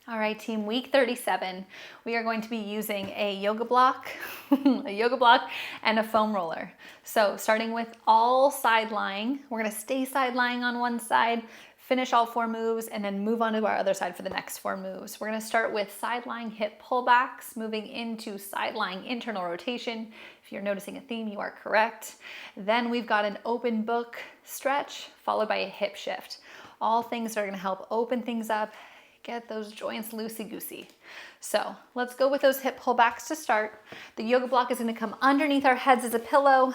All right, team, week 37, we are going to be using a yoga block, and a foam roller. So starting with all side lying, we're gonna stay side lying on one side, finish all 4 moves, and then move on to our other side for the next 4 moves. We're gonna start with side lying hip pullbacks, moving into side lying internal rotation. If you're noticing a theme, you are correct. Then we've got an open book stretch, followed by a hip shift. All things that are gonna help open things up, get those joints loosey-goosey. So let's go with those hip pullbacks to start. The yoga block is gonna come underneath our heads as a pillow.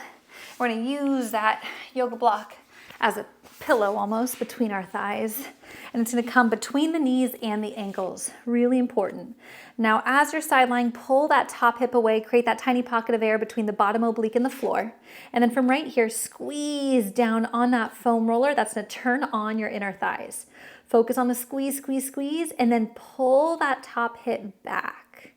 We're gonna use that yoga block as a pillow almost between our thighs. And it's gonna come between the knees and the ankles, really important. Now, as you're side lying, pull that top hip away, create that tiny pocket of air between the bottom oblique and the floor. And then from right here, squeeze down on that foam roller. That's gonna turn on your inner thighs. Focus on the squeeze, squeeze, squeeze, and then pull that top hip back.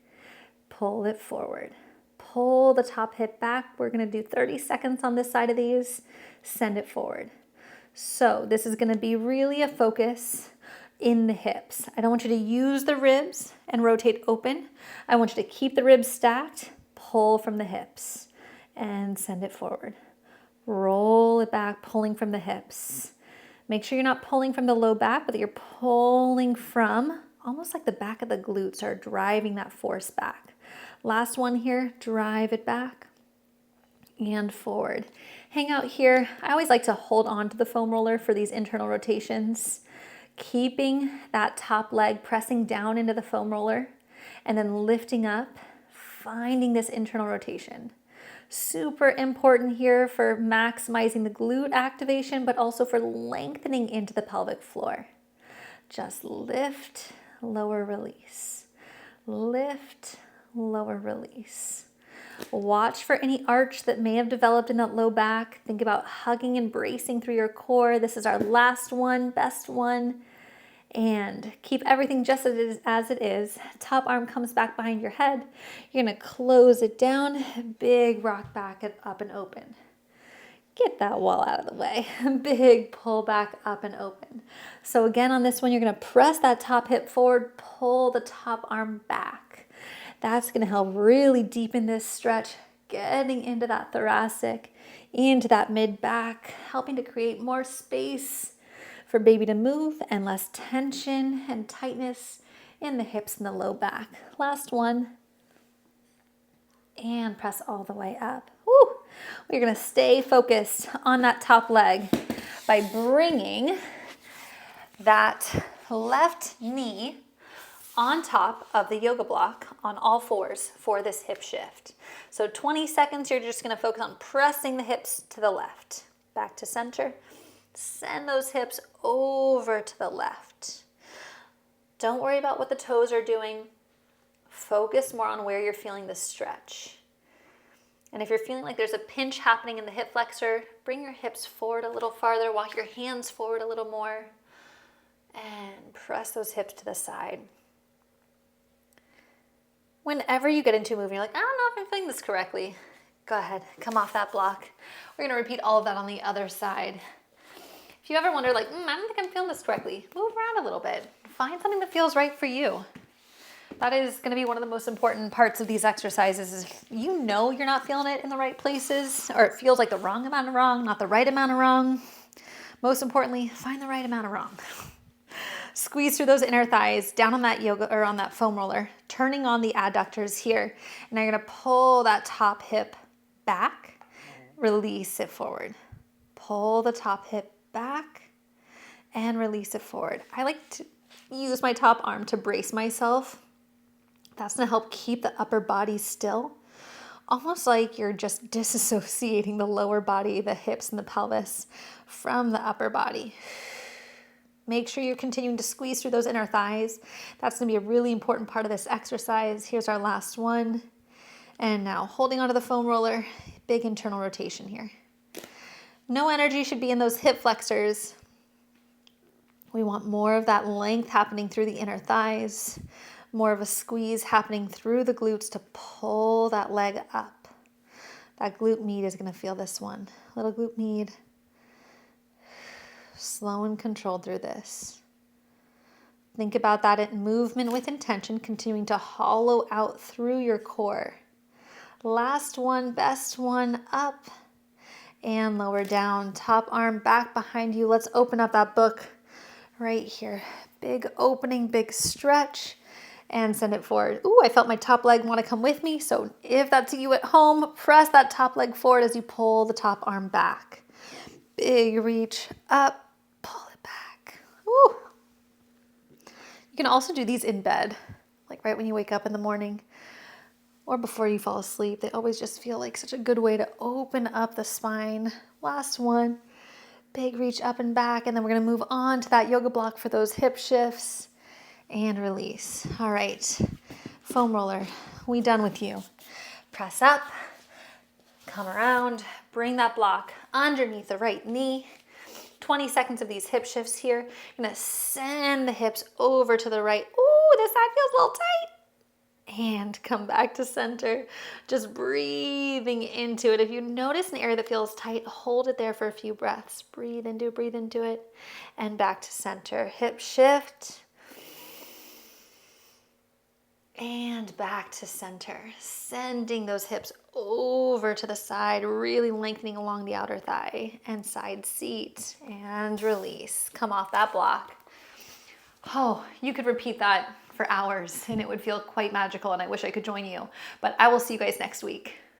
Pull it forward. Pull the top hip back. We're gonna do 30 seconds on this side of these. Send it forward. So this is gonna be really a focus in the hips. I don't want you to use the ribs and rotate open. I want you to keep the ribs stacked, pull from the hips, and send it forward. Roll it back, pulling from the hips. Make sure you're not pulling from the low back, but that you're pulling from almost like the back of the glutes are driving that force back. Last one here, drive it back and forward. Hang out here. I always like to hold on to the foam roller for these internal rotations, keeping that top leg pressing down into the foam roller and then lifting up, finding this internal rotation. Super important here for maximizing the glute activation, but also for lengthening into the pelvic floor. Just lift, lower, release. Lift, lower, release. Watch for any arch that may have developed in that low back. Think about hugging and bracing through your core. This is our last one, best one. And keep everything just as it is. Top arm comes back behind your head. You're gonna close it down. Big rock back up and open. Get that wall out of the way. Big pull back up and open. So again, on this one, you're gonna press that top hip forward, pull the top arm back. That's gonna help really deepen this stretch, getting into that thoracic, into that mid back, helping to create more space for baby to move and less tension and tightness in the hips and the low back. Last one. And press all the way up. Woo. We're gonna stay focused on that top leg by bringing that left knee on top of the yoga block on all fours for this hip shift. So 20 seconds, you're just gonna focus on pressing the hips to the left. Back to center. Send those hips over to the left. Don't worry about what the toes are doing. Focus more on where you're feeling the stretch. And if you're feeling like there's a pinch happening in the hip flexor, bring your hips forward a little farther, walk your hands forward a little more, and press those hips to the side. Whenever you get into a move, you're like, I don't know if I'm feeling this correctly. Go ahead, come off that block. We're gonna repeat all of that on the other side. If you ever wonder, like, I don't think I'm feeling this correctly, move around a little bit. Find something that feels right for you. That is going to be one of the most important parts of these exercises is if you know you're not feeling it in the right places, or it feels like the wrong amount of wrong, not the right amount of wrong. Most importantly, find the right amount of wrong. Squeeze through those inner thighs, down on that yoga or on that foam roller, turning on the adductors here. And now you're going to pull that top hip back, release it forward. Pull the top hip back and release it forward. I like to use my top arm to brace myself. That's gonna help keep the upper body still. Almost like you're just disassociating the lower body, the hips and the pelvis from the upper body. Make sure you're continuing to squeeze through those inner thighs. That's gonna be a really important part of this exercise. Here's our last one. And now holding onto the foam roller, big internal rotation here. No energy should be in those hip flexors. We want more of that length happening through the inner thighs, more of a squeeze happening through the glutes to pull that leg up. That glute med is going to feel this one. Little glute med. Slow and controlled through this. Think about that movement with intention, continuing to hollow out through your core. Last one, best one, up and lower down. Top arm back behind you. Let's open up that book right here. Big opening, big stretch, and send it forward. Ooh, I felt my top leg want to come with me. So if that's you at home, press that top leg forward as you pull the top arm back. Big reach up, pull it back. Ooh. You can also do these in bed, like right when you wake up in the morning or before you fall asleep. They always just feel like such a good way to open up the spine. Last one, big reach up and back, and then we're gonna move on to that yoga block for those hip shifts and release. All right, foam roller, we done with you. Press up, come around, bring that block underneath the right knee. 20 seconds of these hip shifts here. You're gonna send the hips over to the right. Ooh, this side feels a little tight. And come back to center. Just breathing into it. If you notice an area that feels tight, hold it there for a few breaths. Breathe into it, and back to center. Hip shift. And back to center. Sending those hips over to the side, really lengthening along the outer thigh, and side seat and release. Come off that block. Oh, you could repeat that for hours and it would feel quite magical, and I wish I could join you, but I will see you guys next week.